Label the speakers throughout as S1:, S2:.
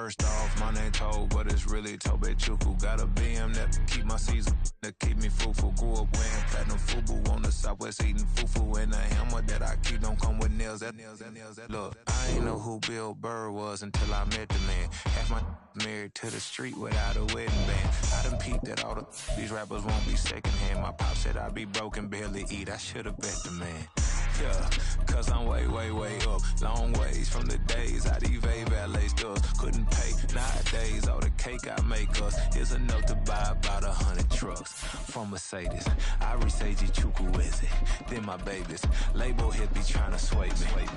S1: First off, my name Toe, but it's really Tobe Chuku. Got a BM that keep my season, that keep me fruitful. Grew up wearing platinum FUBU on the Southwest eating fufu. And the hammer that I keep don't come with nails. Look, I ain't know who Bill Burr was until I met the man. Half my married to the street without a wedding band. I done peeped that all these rappers won't be secondhand. My pop said I'd be broken, barely eat. I should've bet the man. Yeah, cause I'm way, way, way up. Long ways from the days I evade valet stores. Couldn't pay nowadays. All the cake I make us is enough to buy about 100 trucks. From Mercedes, I resage Chukwueze. Then my babies, label hit be trying to sway me,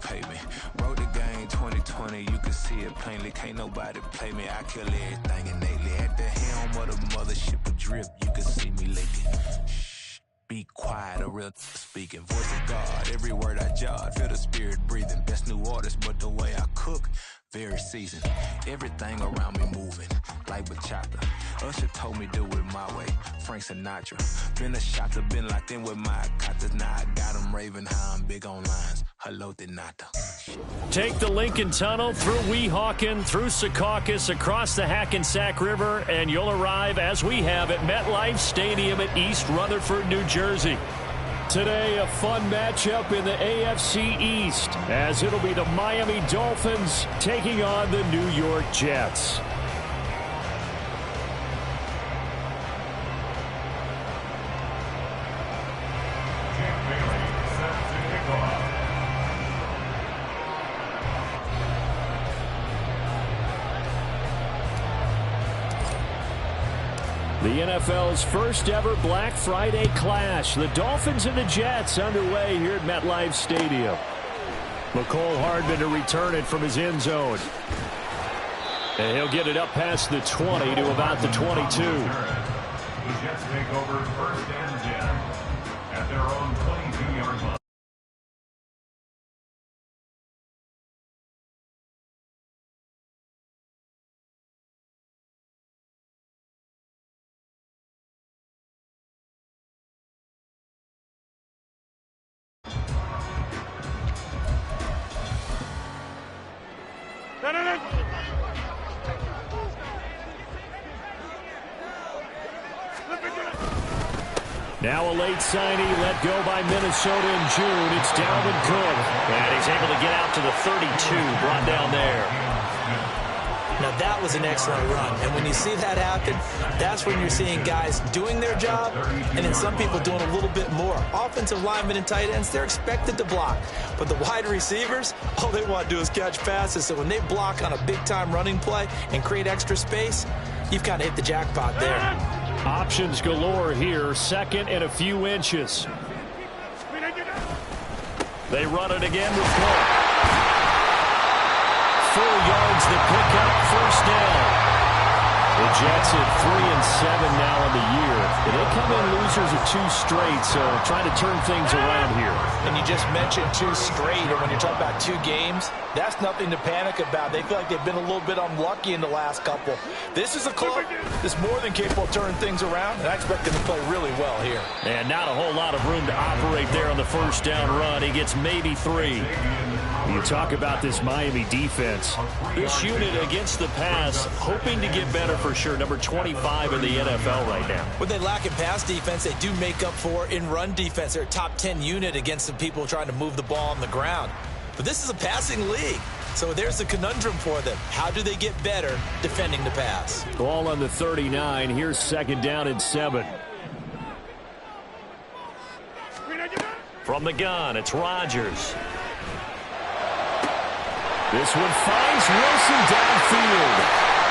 S1: pay me. Wrote the game 2020, you can see it plainly. Can't nobody play me, I kill everything innately. At the helm of the mothership of drip, you can see me licking. Be quiet, a real speaking. Voice of God, every word I jot. Feel the spirit breathing. Best new artist, but the way I cook, very seasoned. Everything around me moving, like bachata. Usher told me do it my way. Frank Sinatra. Been a shotter, been locked in with my katas. Now I got them raving how I'm big on lines. Hello, Denata.
S2: Take the Lincoln Tunnel through Weehawken, through Secaucus, across the Hackensack River, and you'll arrive, as we have, at MetLife Stadium at East Rutherford, New Jersey. Today, a fun matchup in the AFC East, as it'll be the Miami Dolphins taking on the New York Jets. The NFL's first ever Black Friday clash. The Dolphins and the Jets underway here at MetLife Stadium. Mecole Hardman to return it from his end zone. And he'll get it up past the 20 to about the 22.
S3: The Jets take over first and 10 at their own 22-yard line.
S2: Now a late signing let go by Minnesota in June. It's Dalvin Cook. And he's able to get out to the 32, brought down there.
S4: Now that was an excellent run. And when you see that happen, that's when you're seeing guys doing their job and then some people doing a little bit more. Offensive linemen and tight ends, they're expected to block. But the wide receivers, all they want to do is catch passes. So when they block on a big-time running play and create extra space, you've kind of hit the jackpot there.
S2: Options galore here, second and a few inches. They run it again with Cook. 4 yards the pickup, first down. The Jets at 3-7 now on the year. And they come in losers of 2 straight, so trying to turn things around here.
S4: And you just mentioned 2 straight, and when you're talking about 2 games, that's nothing to panic about. They feel like they've been a little bit unlucky in the last couple. This is a club that's more than capable of turning things around, and I expect them to play really well here.
S2: And not a whole lot of room to operate there on the first down run. He gets maybe 3. You talk about this Miami defense. This unit against the pass, hoping to get better for sure. Number 25 in the NFL right now.
S4: When they lack in pass defense, they do make up for in run defense. They're a top 10 unit against the people trying to move the ball on the ground. But this is a passing league. So there's the conundrum for them. How do they get better defending the pass?
S2: Ball on the 39. Here's second down and 7. From the gun, it's Rodgers. This one finds Wilson downfield.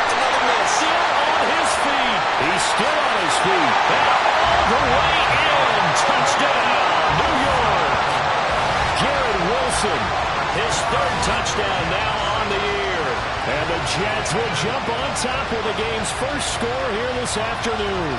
S4: Another miss.
S2: Still on his feet. He's still on his feet. And all the way in. Touchdown, New York. Garrett Wilson, his 3rd touchdown now on the year. And the Jets will jump on top of the game's first score here this afternoon.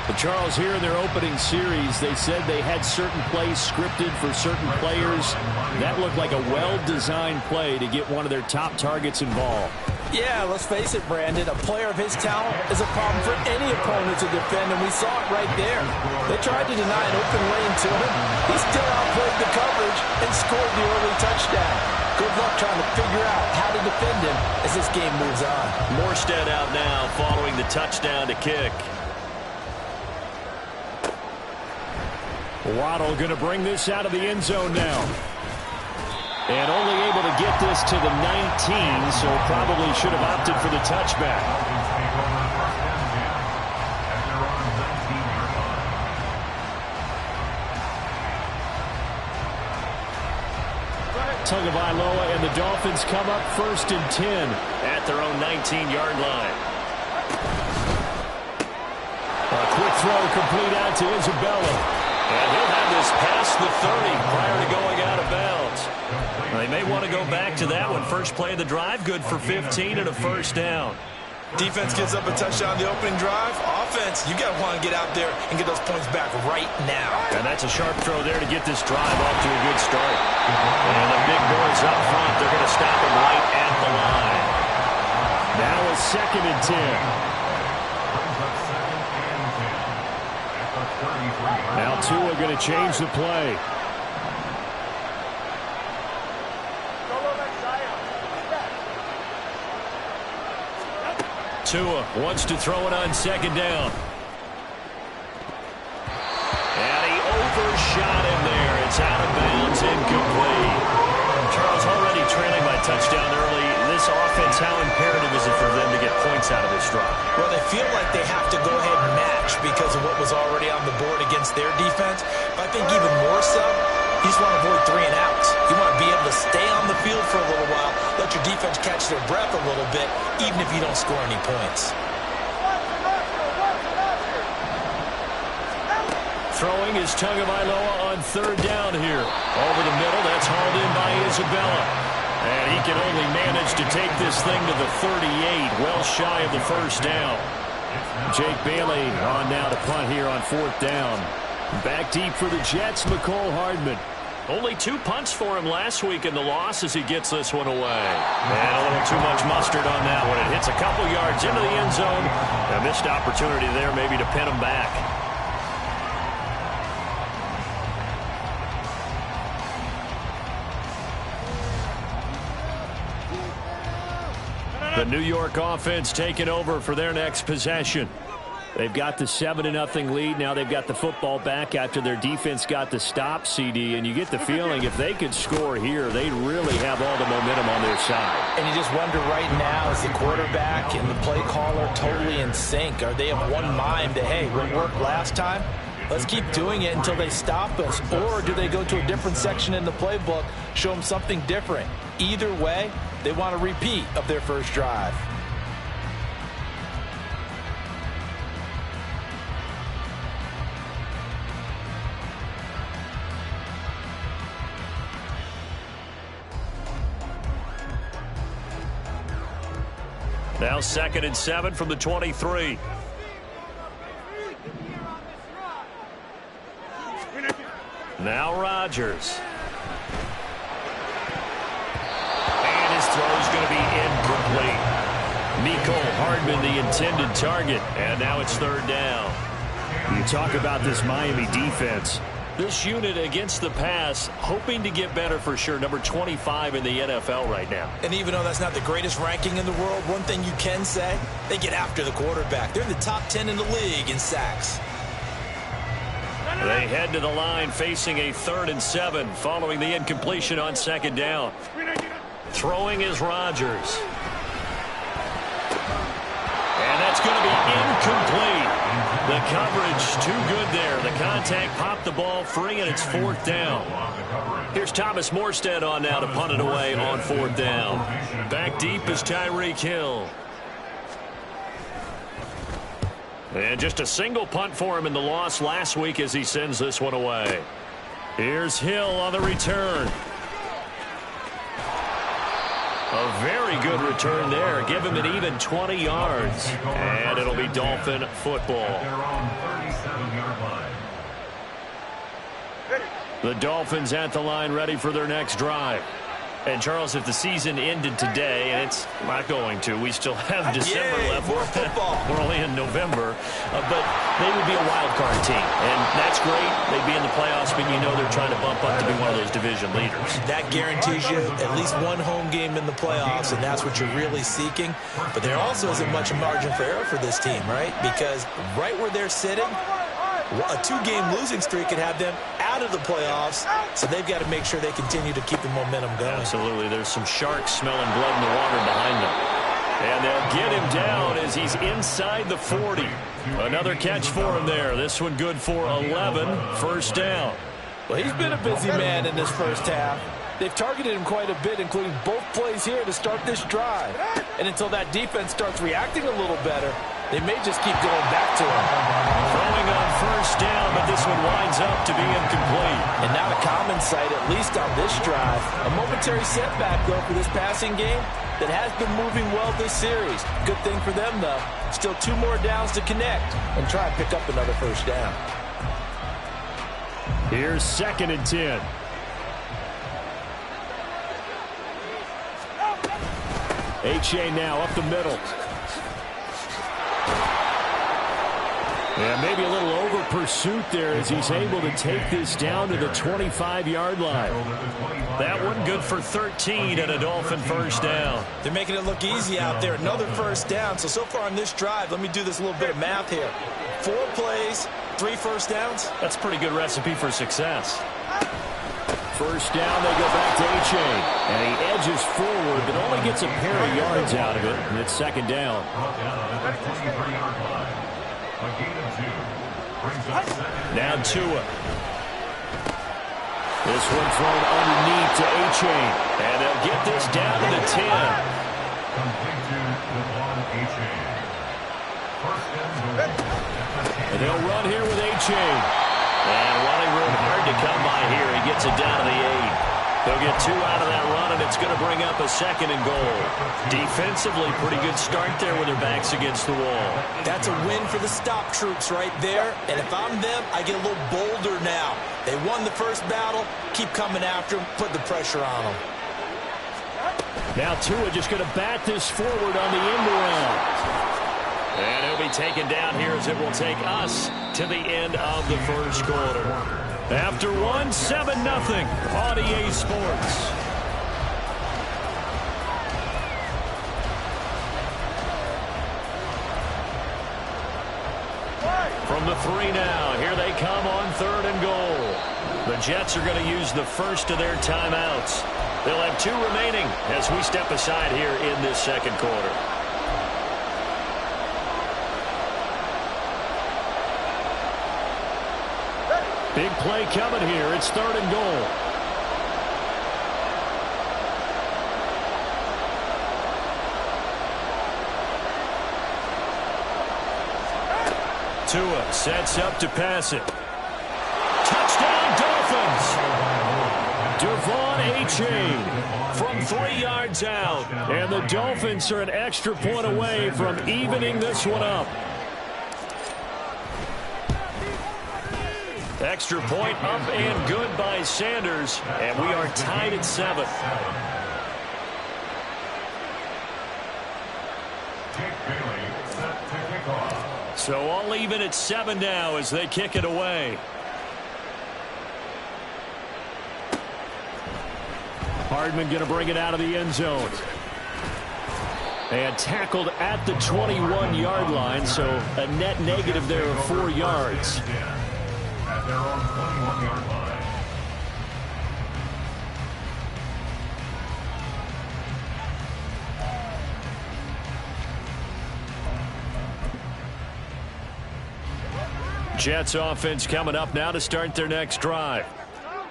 S2: But Charles, here in their opening series, they said they had certain plays scripted for certain players. That looked like a well-designed play to get one of their top targets involved.
S4: Yeah, let's face it, Brandon. A player of his talent is a problem for any opponent to defend, and we saw it right there. They tried to deny an open lane to him. He still outplayed the coverage and scored the early touchdown. Good luck trying to figure out how to defend him as this game moves on.
S2: Morstead out now following the touchdown to kick. Waddle going to bring this out of the end zone now. And only able to get this to the 19, so probably should have opted for the touchback. Tagovailoa and the Dolphins come up 1st and 10 at their own 19-yard line. A quick throw complete out to Isabella. And he'll have this past the 30 prior to going out of bounds. They may want to go back to that one. First play of the drive, good for 15 and a first down.
S4: Defense gives up a touchdown the opening drive. Offense, you got to want to get out there and get those points back right now.
S2: And that's a sharp throw there to get this drive off to a good start. And the big boys up front, they're going to stop him right at the line. Now a 2nd and 10. Now Tua going to change the play. Tua wants to throw it on 2nd down. And he overshot him there. It's out of bounds, incomplete. Charles already trailing by touchdown early. This offense, how imperative is it for them to get points out of this drive?
S4: Well, they feel like they have to go ahead and match because of what was already on the board against their defense. But I think even more so, you just want to avoid 3 and outs. You want to be able to stay on the field for a little while, let your defense catch their breath a little bit, even if you don't score any points.
S2: Throwing is Tagovailoa on 3rd down here. Over the middle, that's hauled in by Isabella. And he can only manage to take this thing to the 38, well shy of the first down. Jake Bailey on now to punt here on 4th down. Back deep for the Jets, Mecole Hardman. Only 2 punts for him last week in the loss as he gets this one away. And a little too much mustard on that one. It hits a couple yards into the end zone. A missed opportunity there maybe to pin him back. The New York offense taking over for their next possession. They've got the 7-0 lead. Now they've got the football back after their defense got the stop, CD. And you get the feeling if they could score here, they'd really have all the momentum on their side.
S4: And you just wonder right now, is the quarterback and the play caller totally in sync? Are they of one mind that, hey, what worked last time? Let's keep doing it until they stop us. Or do they go to a different section in the playbook, show them something different? Either way, they want a repeat of their first drive.
S2: Now 2nd and 7 from the 23. Now Rodgers. And his throw is going to be incomplete. Mecole Hardman, the intended target. And now it's 3rd down. You talk about this Miami defense. This unit against the pass, hoping to get better for sure. Number 25 in the NFL right now.
S4: And even though that's not the greatest ranking in the world, one thing you can say, they get after the quarterback. They're in the top 10 in the league in sacks.
S2: They head to the line facing a 3rd and 7 following the incompletion on 2nd down. Throwing is Rodgers. And that's going to be incomplete. The coverage too good there. The contact popped the ball free, and it's 4th down. Here's Thomas Morstead on now to punt it away on 4th down. Back deep is Tyreek Hill. And just a single punt for him in the loss last week as he sends this one away. Here's Hill on the return. A very good return there. Give him an even 20 yards. And it'll be Dolphin football. The Dolphins at the line ready for their next drive. And, Charles, if the season ended today, and it's not going to, we still have December left.
S4: More football.
S2: We're only in November. But they would be a wild card team. And that's great. They'd be in the playoffs, but you know they're trying to bump up to be one of those division leaders. That
S4: guarantees you at least one home game in the playoffs, and that's what you're really seeking. But there also isn't much margin for error for this team, right? Because right where they're sitting, a 2-game losing streak could have them out of the playoffs, so they've got to make sure they continue to keep the momentum going.
S2: Absolutely. There's some sharks smelling blood in the water behind them. And they'll get him down as he's inside the 40. Another catch for him there. This one good for 11. First down.
S5: Well, he's been a busy man in this first half. They've targeted him quite a bit, including both plays here to start this drive. And until that defense starts reacting a little better, they may just keep going back to him.
S2: Throwing on first down, but this one winds up to be incomplete.
S5: And not a common sight, at least on this drive. A momentary setback, though, for this passing game that has been moving well this series. Good thing for them, though. Still 2 more downs to connect and try and pick up another first down.
S2: Here's 2nd and 10. H.A. now up the middle. And maybe a little over pursuit there as he's able to take this down to the 25-yard line. That one good for 13 and a Dolphin first down.
S4: They're making it look easy out there. Another first down. So far on this drive, let me do this little bit of math here. 4 plays, 3 first downs.
S2: That's a pretty good recipe for success. First down, they go back to H.A. And he edges forward, but only gets a pair of yards out of it, and it's 2nd down. Now Tua. This one thrown underneath to H.A. And they'll get this down to the 10. And they'll run here with H.A. And running room hard to come by here. He gets it down to the 8. They'll get 2 out of that run, and it's going to bring up a 2nd and goal. Defensively, pretty good start there with their backs against the wall.
S4: That's a win for the stop troops right there. And if I'm them, I get a little bolder now. They won the first battle. Keep coming after them. Put the pressure on them.
S2: Now Tua just going to bat this forward on the end around. And he'll be taken down here as it will take us to the end of the first quarter. After 1, 7-0 on EA Sports. From the 3 now, here they come on 3rd and goal. The Jets are going to use the first of their timeouts. They'll have 2 remaining as we step aside here in this second quarter. Big play coming here. It's 3rd and goal. Tua sets up to pass it. Touchdown, Dolphins! Devon Achane from 3 yards out. And the Dolphins are an extra point away from evening this one up. Extra point up and good by Sanders, and we are tied at 7. So all even at 7 now as they kick it away. Hardman going to bring it out of the end zone. And tackled at the 21-yard line, so a net negative there of 4 yards.
S3: Their own 21-yard line.
S2: Jets offense coming up now to start their next drive.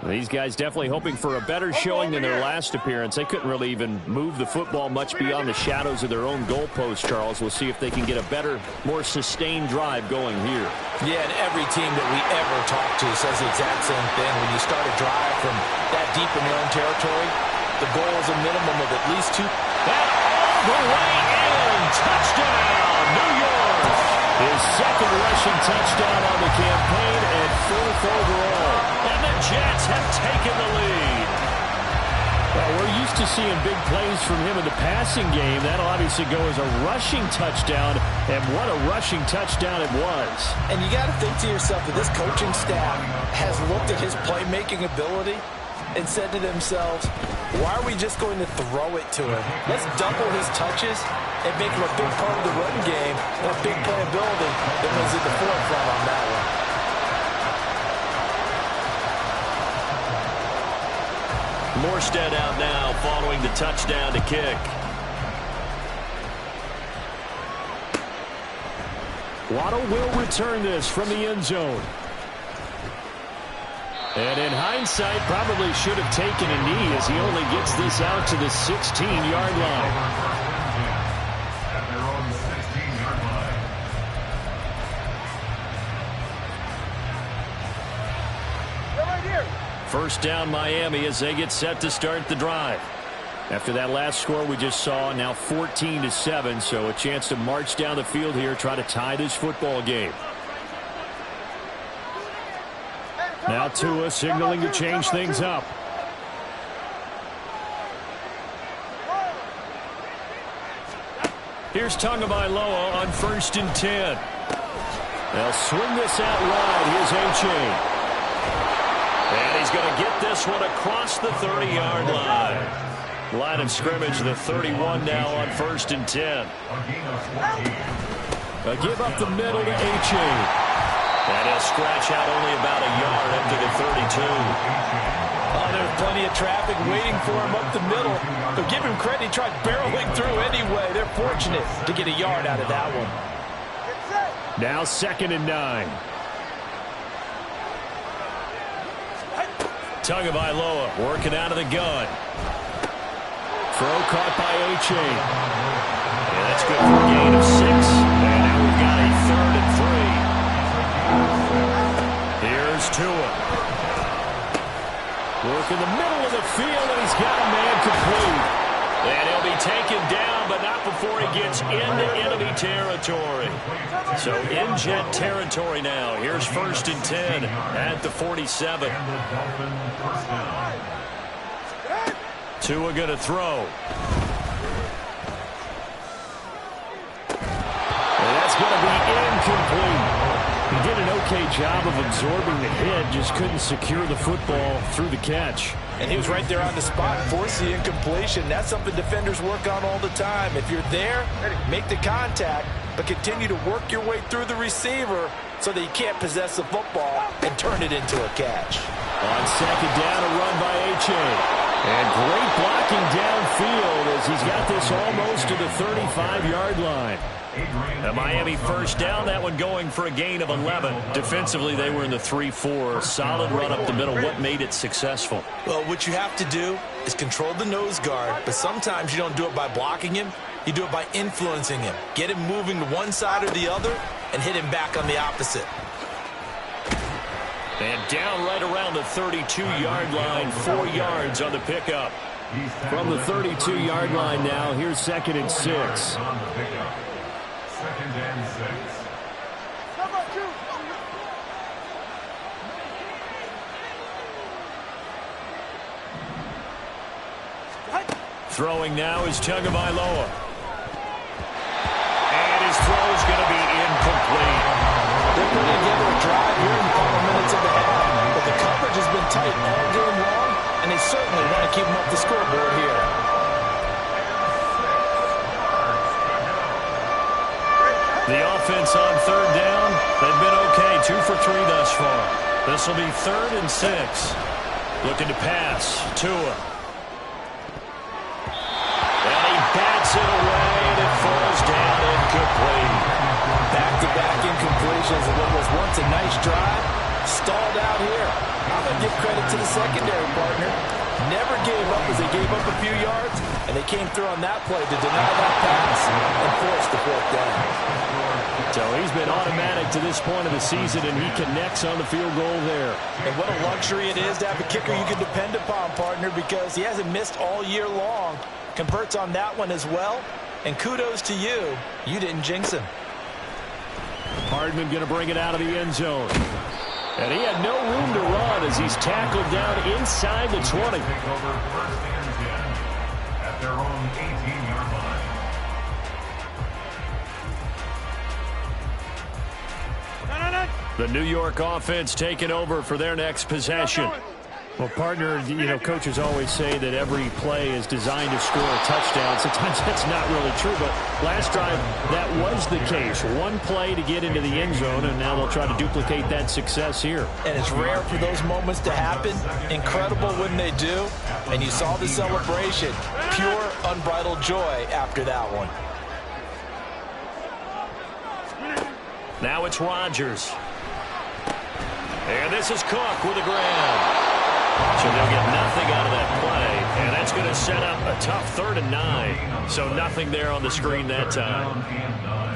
S2: These guys definitely hoping for a better showing than their last appearance. They couldn't really even move the football much beyond the shadows of their own goalpost, Charles. We'll see if they can get a better, more sustained drive going here.
S4: Yeah, and every team that we ever talk to says the exact same thing. When you start a drive from that deep in your own territory, the goal is a minimum of at least 2.
S2: That all the way in. Touchdown, New York. His 2nd rushing touchdown on the campaign and 4th overall. And the Jets have taken the lead. Well, we're used to seeing big plays from him in the passing game. That'll obviously go as a rushing touchdown, and what a rushing touchdown it was.
S5: And you got to think to yourself that this coaching staff has looked at his playmaking ability and said to themselves, why are we just going to throw it to him? Let's double his touches and make him a big part of the run game and a big playability that was at the forefront on that one.
S2: Morstead out now following the touchdown to kick. Waddle will return this from the end zone. And in hindsight, probably should have taken a knee as he only gets this out to the 16-yard line.
S3: At their own 16-yard line.
S2: First down Miami as they get set to start the drive. After that last score we just saw, now 14-7, so a chance to march down the field here, try to tie this football game. Now Tua signaling to change things up. Here's Tagovailoa on 1st and 10. They'll swing this out wide. Here's A-Chain. And he's going to get this one across the 30-yard line. Line of scrimmage, the 31 now on 1st and 10. A give up the middle to A-Chain. And he'll scratch out only about a yard up to the 32.
S5: Oh, there's plenty of traffic waiting for him up the middle. But give him credit, he tried barreling through anyway. They're fortunate to get a yard out of that one.
S2: Now 2nd and 9. Tagovailoa working out of the gun. Throw caught by A-Chain. Yeah, that's good for a gain of 6. And now we've got a 3rd and 3. Here's Tua. Work in the middle of the field, and he's got a man complete. And he'll be taken down, but not before he gets into enemy territory. So in Jet territory now. Here's 1st and 10 at the 47. Tua going to throw. And that's going to be incomplete. He did an okay job of absorbing the hit, just couldn't secure the football through the catch.
S5: And he was right there on the spot, force the incompletion. That's something defenders work on all the time. If you're there, make the contact, but continue to work your way through the receiver so that you can't possess the football and turn it into a catch.
S2: On 2nd down, a run by A-Chain. And great blocking downfield as he's got this almost to the 35-yard line. A Miami 1st down, that one going for a gain of 11. Defensively, they were in the 3-4. Solid run up the middle. What made it successful?
S5: Well, what you have to do is control the nose guard, but sometimes you don't do it by blocking him. You do it by influencing him. Get him moving to one side or the other and hit him back on the opposite.
S2: And down right around the 32-yard line, 4 yards on the pickup. From the 32-yard line now, here's 2nd and 6.
S3: 2nd and 6.
S2: Throwing now is Tagovailoa. And his throw is going to be incomplete.
S5: They're putting together a drive here in the final minutes of the half, but the coverage has been tight all game long, and they certainly want to keep them off the scoreboard here.
S2: The offense on 3rd down, they've been okay, 2 for 3 thus far. This will be 3rd and 6. Looking to pass, Tua. And he bats it away, and it falls down incomplete.
S5: Back-to-back incompletions, and what was once a nice drive, stalled out here. I'm going to give credit to the secondary partner. Never gave up as they gave up a few yards, and they came through on that play to deny that pass and force the 4th down.
S2: So he's been automatic to this point of the season, and he connects on the field goal there.
S5: And what a luxury it is to have a kicker you can depend upon, partner, because he hasn't missed all year long. Converts on that one as well, and kudos to you. You didn't jinx him.
S2: Hardman going to bring it out of the end zone. And he had no room to run as he's tackled down inside the 20.
S3: Take over 1st and 10. at their own 18-yard line.
S2: The New York offense taking over for their next possession. Well, partner, coaches always say that every play is designed to score a touchdown. Sometimes that's not really true, but last drive, that was the case. One play to get into the end zone, and now they'll try to duplicate that success here.
S4: And it's rare for those moments to happen. Incredible when they do. And you saw the celebration. Pure, unbridled joy after that one.
S2: Now it's Rodgers. And this is Cook with a grab. So they'll get nothing out of that play, and that's going to set up a tough 3rd and 9. So nothing there on the screen that time.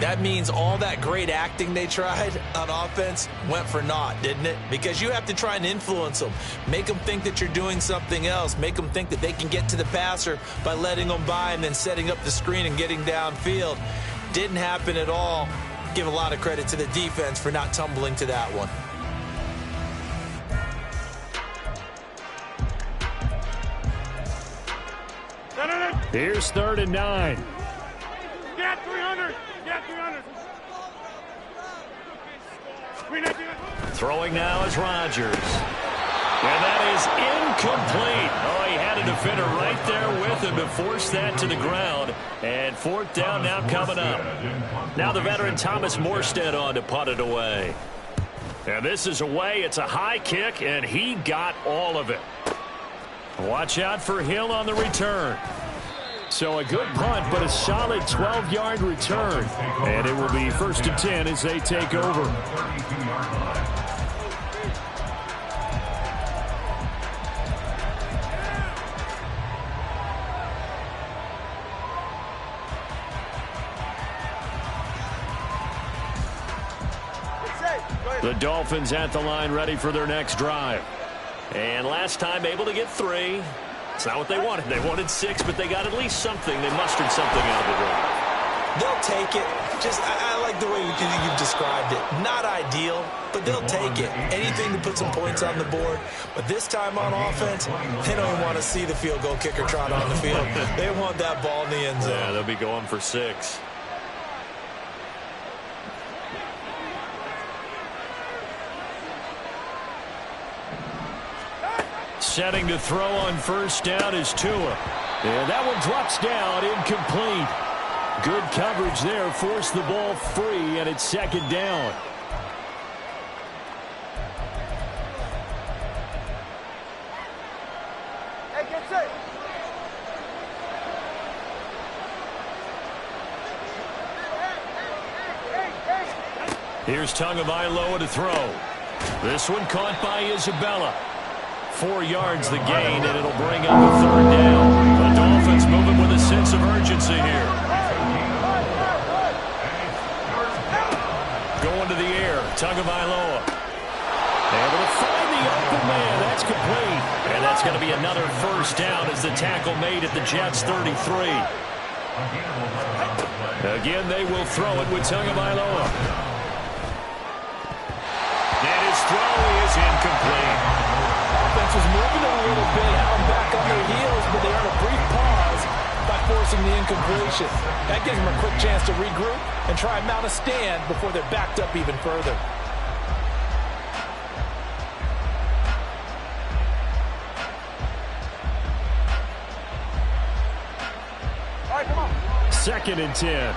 S4: That means all that great acting they tried on offense went for naught, didn't it? Because you have to try and influence them. Make them think that you're doing something else. Make them think that they can get to the passer by letting them by and then setting up the screen and getting downfield. Didn't happen at all. Give a lot of credit to the defense for not tumbling to that one.
S2: Here's 3rd and 9.
S6: Get 300. Get 300.
S2: Throwing now is Rodgers. And that is incomplete. Oh, he had a defender right there with him to force that to the ground. And 4th down now coming up. Now the veteran Thomas Morstead on to punt it away. And this is away. It's a high kick, and he got all of it. Watch out for Hill on the return. So a good punt, but a solid 12-yard return. And it will be 1st and 10 as they take over. The Dolphins at the line ready for their next drive. And last time able to get 3. It's not what they wanted. They wanted 6, but they got at least something. They mustered something out of the drive.
S4: They'll take it. I like the way you've described it. Not ideal, but they'll take it. Anything to put some points on the board. But this time on offense, they don't even want to see the field goal kicker trot on the field. They want that ball in the end zone.
S2: Yeah, they'll be going for 6. Setting to throw on 1st down is Tua. And that one drops down, incomplete. Good coverage there, forced the ball free, and it's 2nd down.
S6: Hey, get set.
S2: Here's Tagovailoa to throw. This one caught by Isabella. 4 yards the gain, and it'll bring up a 3rd down. The Dolphins moving with a sense of urgency here. Going to the air, Tagovailoa. Able to find the open man. That's complete. And that's going to be another 1st down as the tackle made at the Jets' 33. Again, they will throw it with Tagovailoa. And his throw is incomplete.
S5: Offense was moving a little bit, had them back on their heels, but they earned a brief pause by forcing the incompletion. That gives them a quick chance to regroup and try and mount a stand before they're backed up even further.
S6: All right, come on.
S2: 2nd and 10.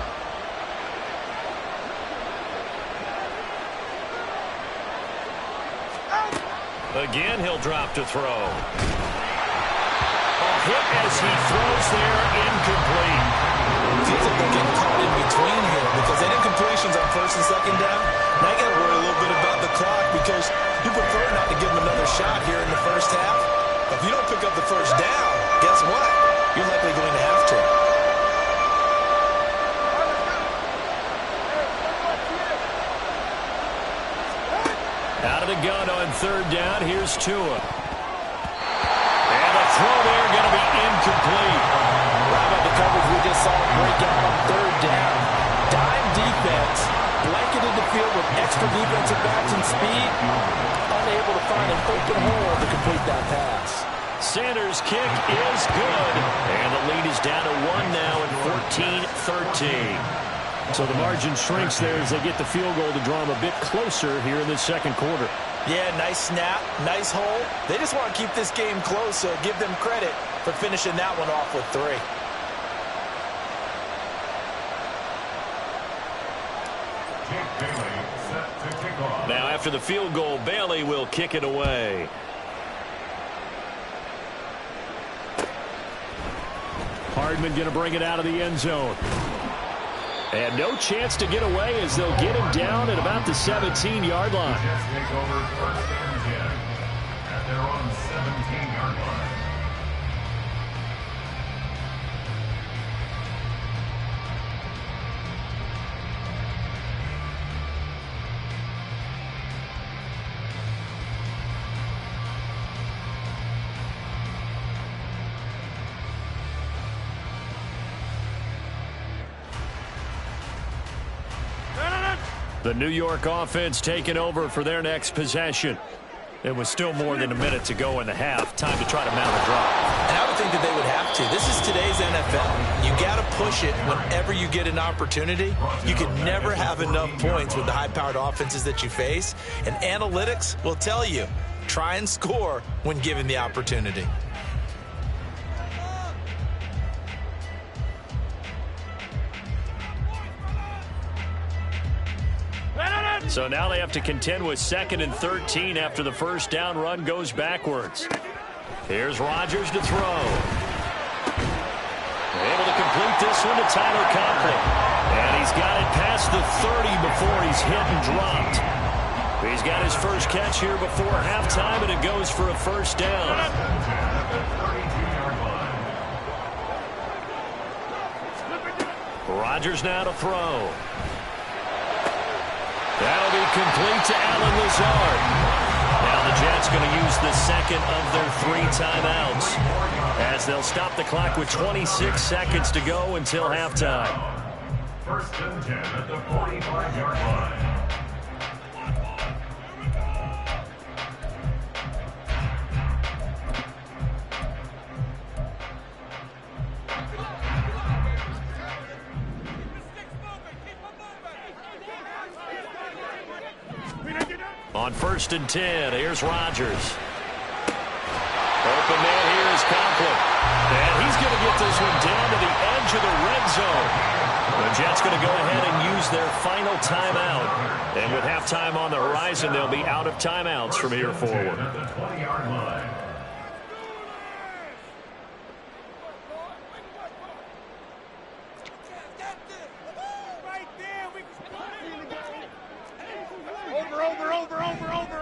S2: Again, he'll drop to throw. A hit as he throws there, incomplete.
S4: Feels like they're getting caught in between here because that incompletion's on 1st and 2nd down. Now you got to worry a little bit about the clock because you prefer not to give them another shot here in the 1st half. If you don't pick up the 1st down, guess what? You're likely going to have to.
S2: Out of the gun on 3rd down, here's Tua. And the throw there going to be incomplete.
S5: Right about the coverage we just saw break out on 3rd down. Dime defense, blanketed the field with extra defensive backs and speed, unable to find an open hole to complete that pass.
S2: Sanders' kick is good. And the lead is down to 1 now at 14-13. So the margin shrinks there as they get the field goal to draw them a bit closer here in this second quarter.
S4: Yeah, nice snap, nice hole. They just want to keep this game close, so give them credit for finishing that one off with 3.
S2: Now after the field goal, Bailey will kick it away. Hardman going to bring it out of the end zone. And no chance to get away as they'll get him down at about the 17-yard line.
S3: Jets take over first and 10 at their own 17-yard line.
S2: The New York offense taking over for their next possession. It was still more than a minute to go in the half. Time to try to mount a drive.
S4: And I would think that they would have to. This is today's NFL. You got to push it whenever you get an opportunity. You can never have enough points with the high-powered offenses that you face. And analytics will tell you, try and score when given the opportunity.
S2: So now they have to contend with 2nd and 13 after the first down run goes backwards. Here's Rodgers to throw. Able to complete this one to Tyler Conklin. And he's got it past the 30 before he's hit and dropped. He's got his first catch here before halftime, and it goes for a first down. Rodgers now to throw. That'll be complete to Allen Lazard. Now the Jets going to use the second of their 3 timeouts as they'll stop the clock with 26 seconds to go until halftime.
S3: First and 10 at the 45-yard line.
S2: On 1st and 10, here's Rodgers. Open man here is Conklin. And he's going to get this one down to the edge of the red zone. The Jets going to go ahead and use their final timeout. And with halftime on the horizon, they'll be out of timeouts from here forward.
S3: At the 20-yard line.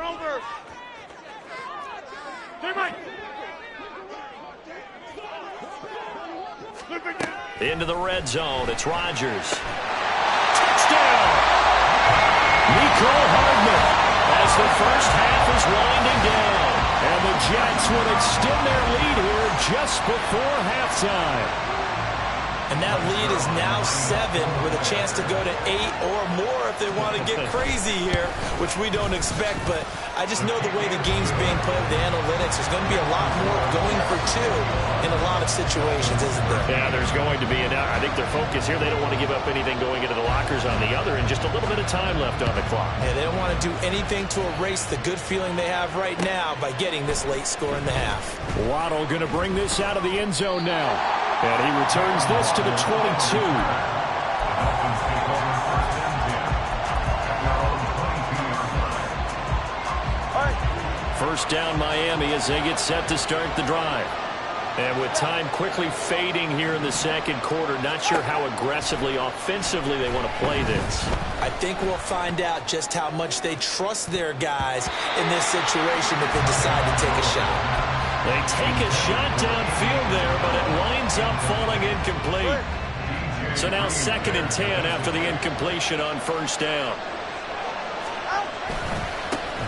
S6: Over. Teammate.
S2: Into the red zone, it's Rodgers. Touchdown! Mecole Hardman as the first half is winding down. And the Jets will extend their lead here just before halftime.
S4: And that lead is now 7 with a chance to go to 8 or more if they want to get crazy here, which we don't expect. But I just know the way the game's being played with the analytics, there's going to be a lot more going for 2 in a lot of situations, isn't there?
S2: Yeah, there's going to be. And I think their focus here, they don't want to give up anything going into the lockers on the other, and just a little bit of time left on the clock.
S4: Yeah, they don't want to do anything to erase the good feeling they have right now by getting this late score in the half.
S2: Waddle going to bring this out of the end zone now. And he returns this to the 22. First down Miami as they get set to start the drive. And with time quickly fading here in the second quarter, not sure how aggressively, offensively they want to play this.
S4: I think we'll find out just how much they trust their guys in this situation if they decide to take a shot.
S2: They take a shot downfield there, but it winds up falling incomplete. So now 2nd and 10 after the incompletion on first down.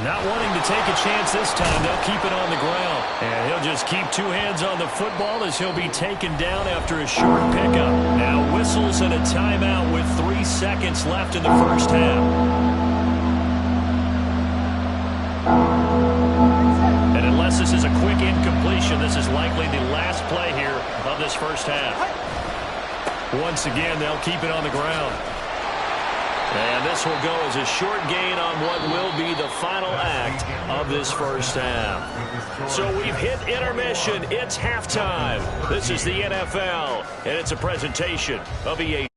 S2: Not wanting to take a chance this time, they'll keep it on the ground. And he'll just keep 2 hands on the football as he'll be taken down after a short pickup. Now whistles and a timeout with 3 seconds left in the first half. unless this is a quick incompletion, this is likely the last play here of this first half. Once again, they'll keep it on the ground. And this will go as a short gain on what will be the final act of this first half. So we've hit intermission. It's halftime. This is the NFL, and it's a presentation of EA.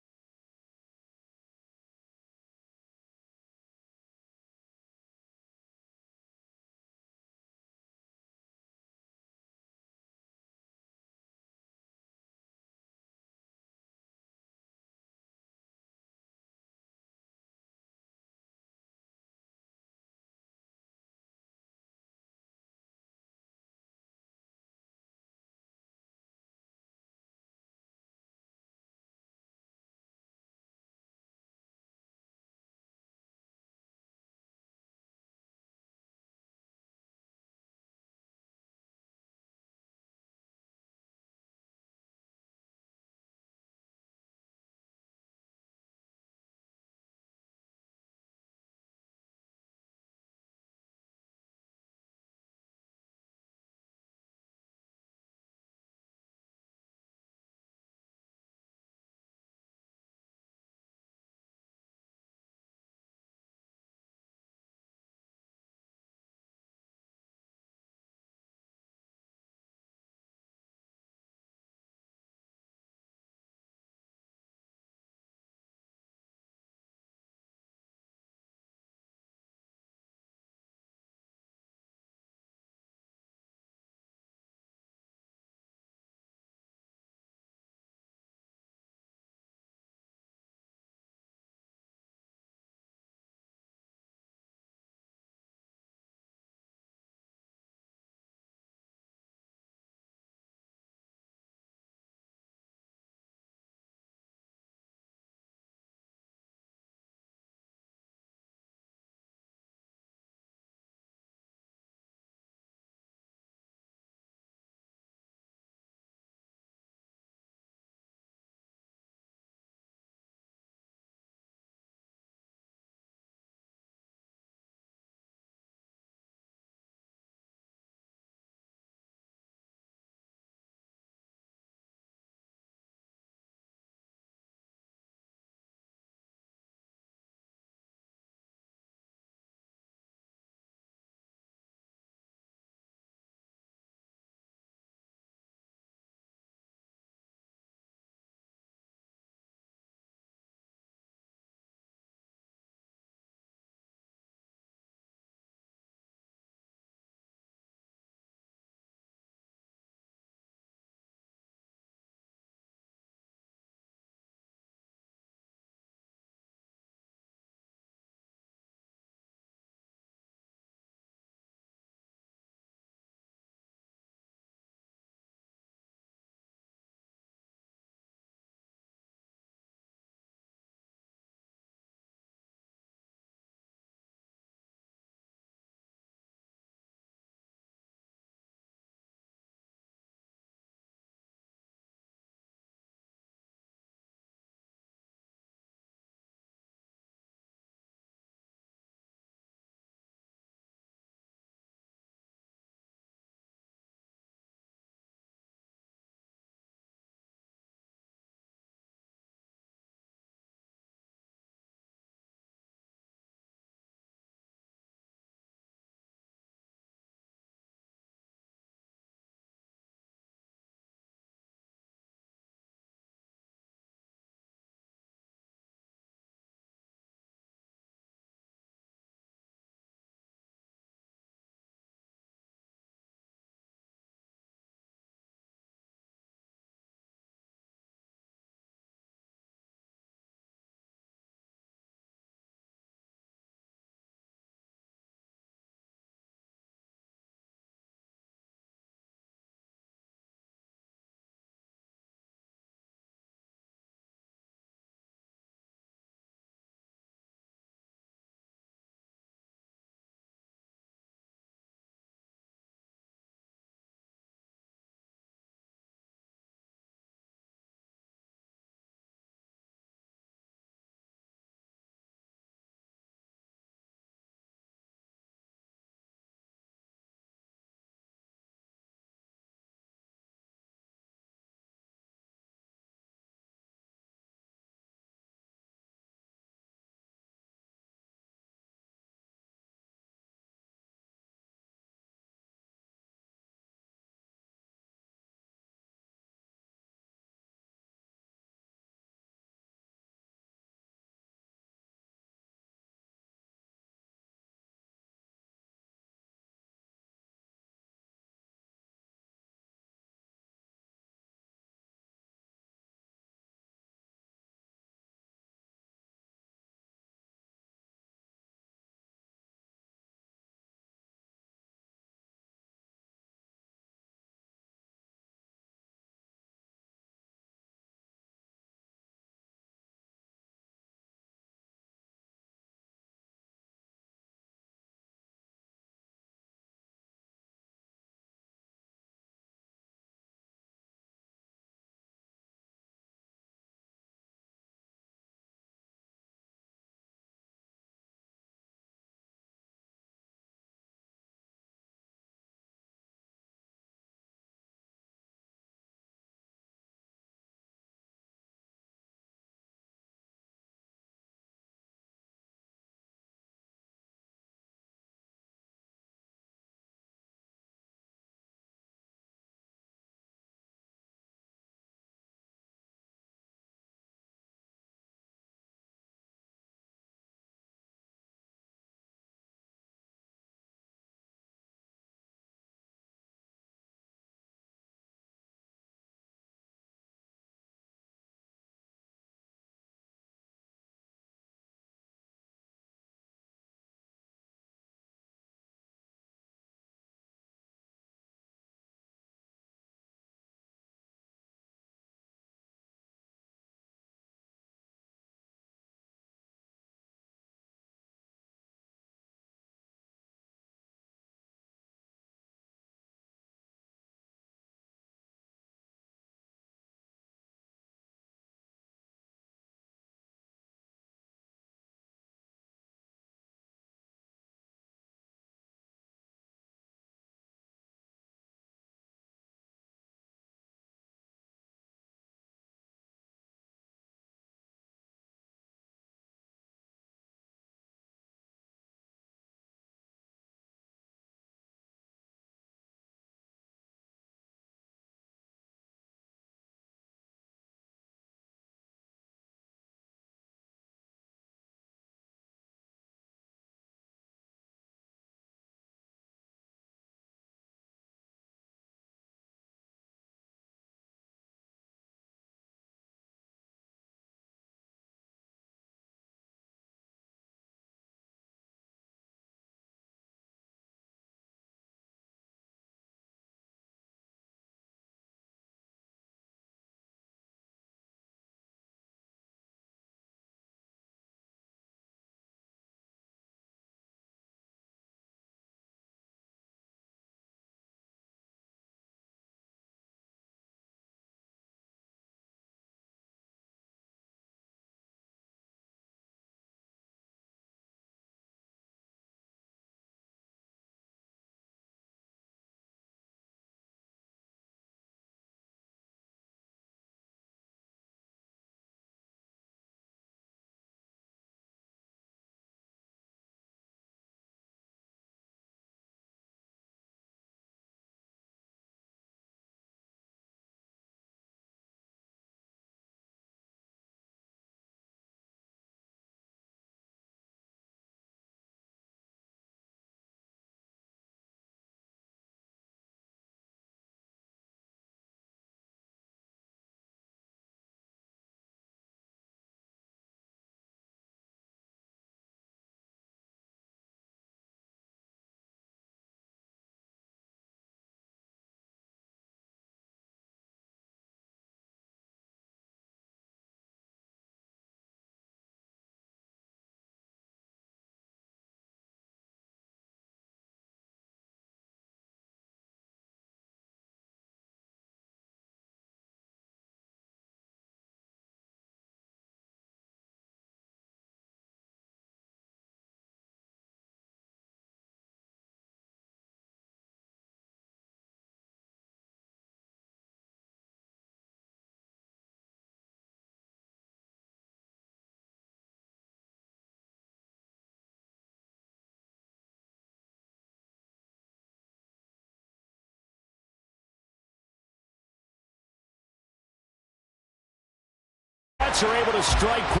S2: Bucks are able to strike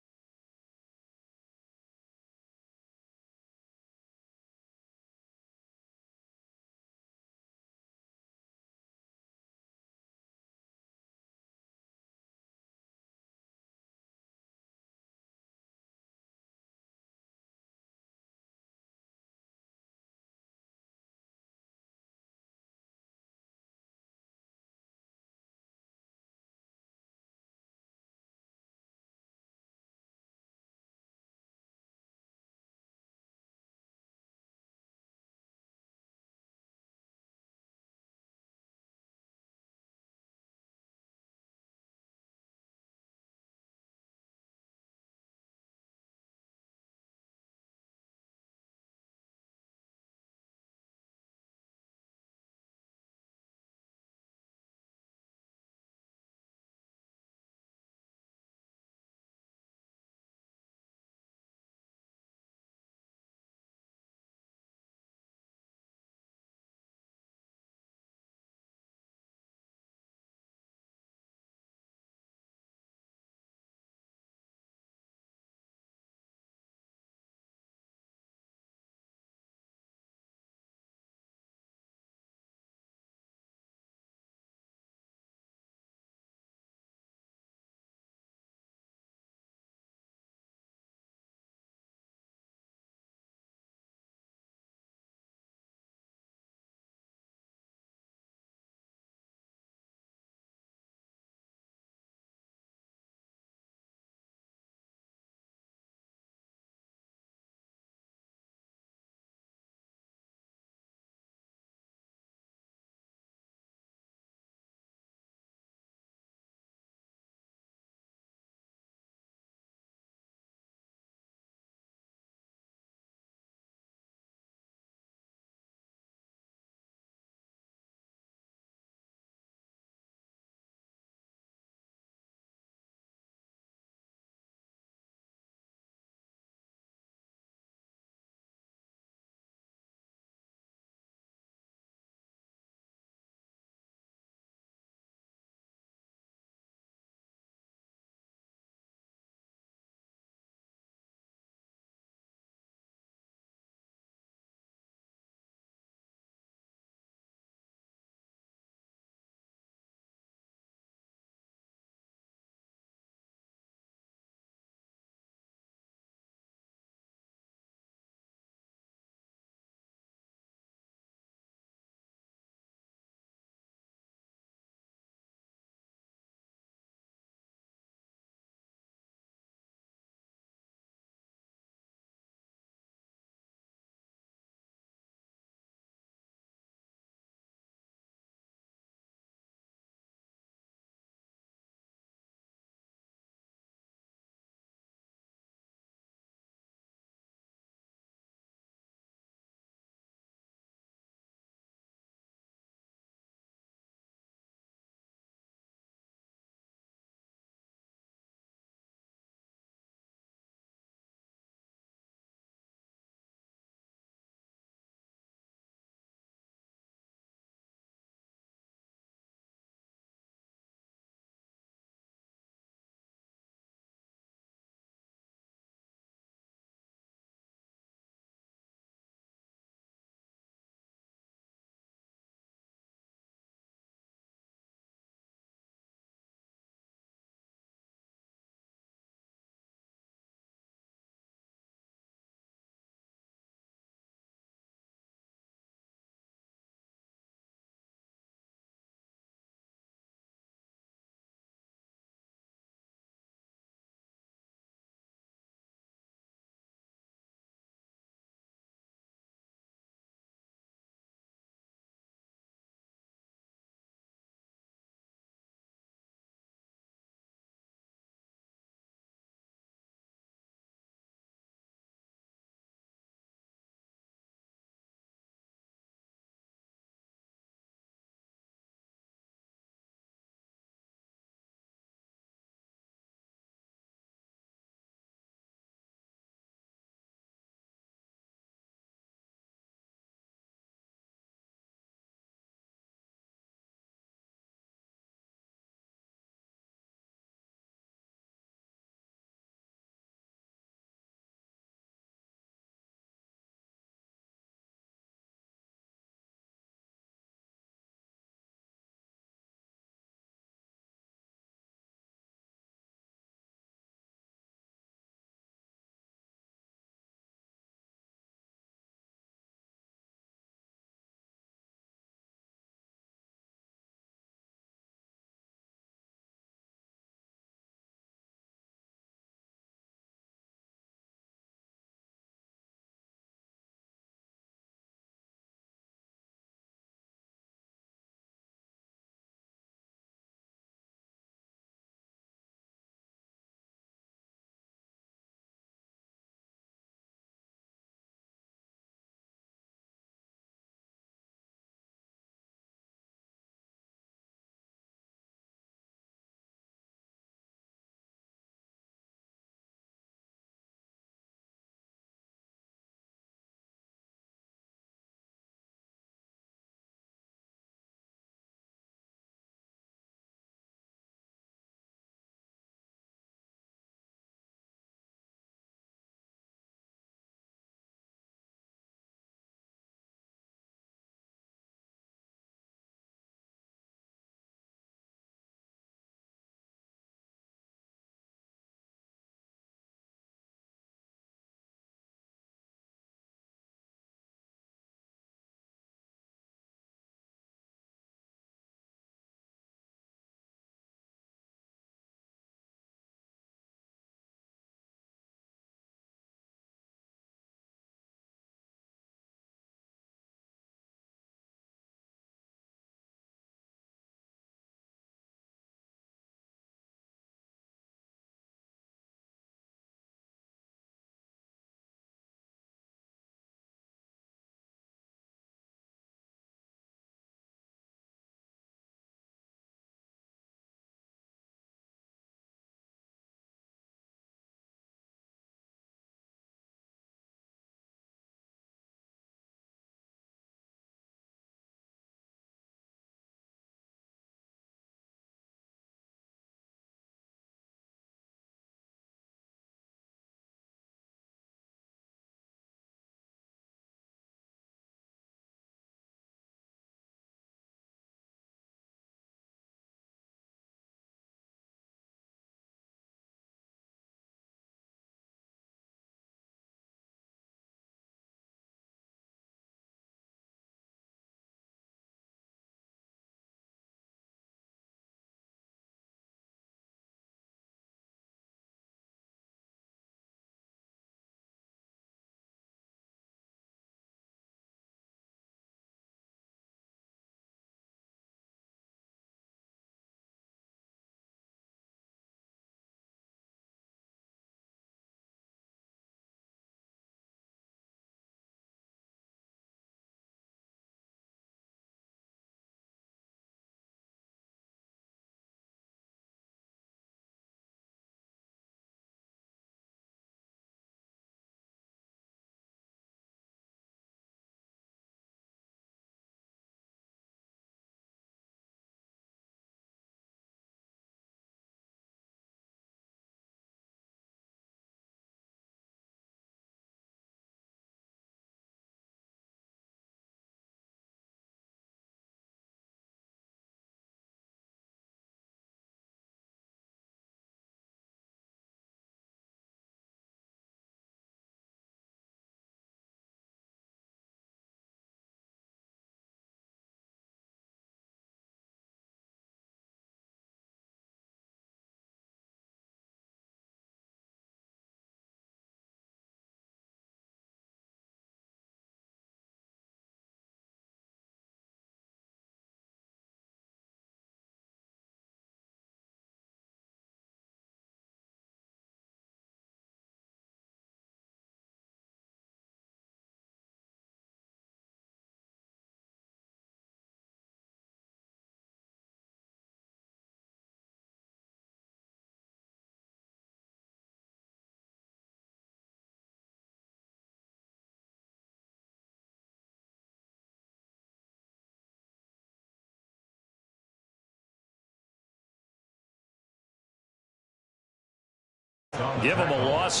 S2: Give him a loss.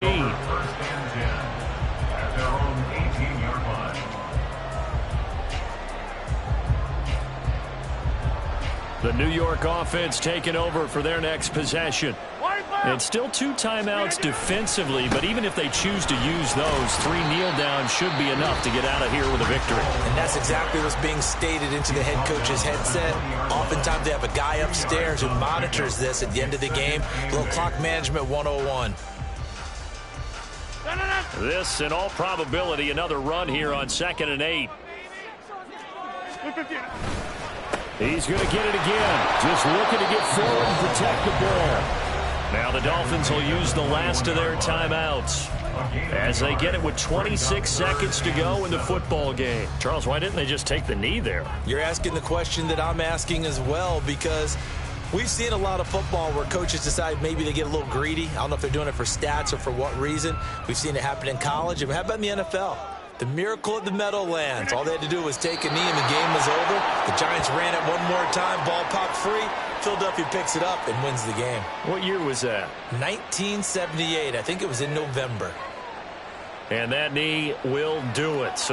S3: First and 10 at their own 18-yard line.
S2: The New York offense taking over for their next possession. And still 2 timeouts defensively, but even if they choose to use those, 3 kneel downs should be enough to get out of here with a victory.
S4: And that's exactly what's being stated into the head coach's headset. Oftentimes they have a guy upstairs who monitors this at the end of the game. A little clock management 101.
S2: This, in all probability, another run here on 2nd and 8. He's going to get it again. Just looking to get forward and protect the ball. Now the Dolphins will use the last of their timeouts as they get it with 26 seconds to go in the football game. Charles, why didn't they just take the knee there?
S4: You're asking the question that I'm asking as well, because we've seen a lot of football where coaches decide maybe they get a little greedy. I don't know if they're doing it for stats or for what reason. We've seen it happen in college. And how about in the NFL? The miracle of the Meadowlands. All they had to do was take a knee and the game was over. The Giants ran it one more time. Ball popped free. Philadelphia picks it up and wins the game.
S2: What year was that?
S4: 1978. I think it was in November.
S2: And that knee will do it. So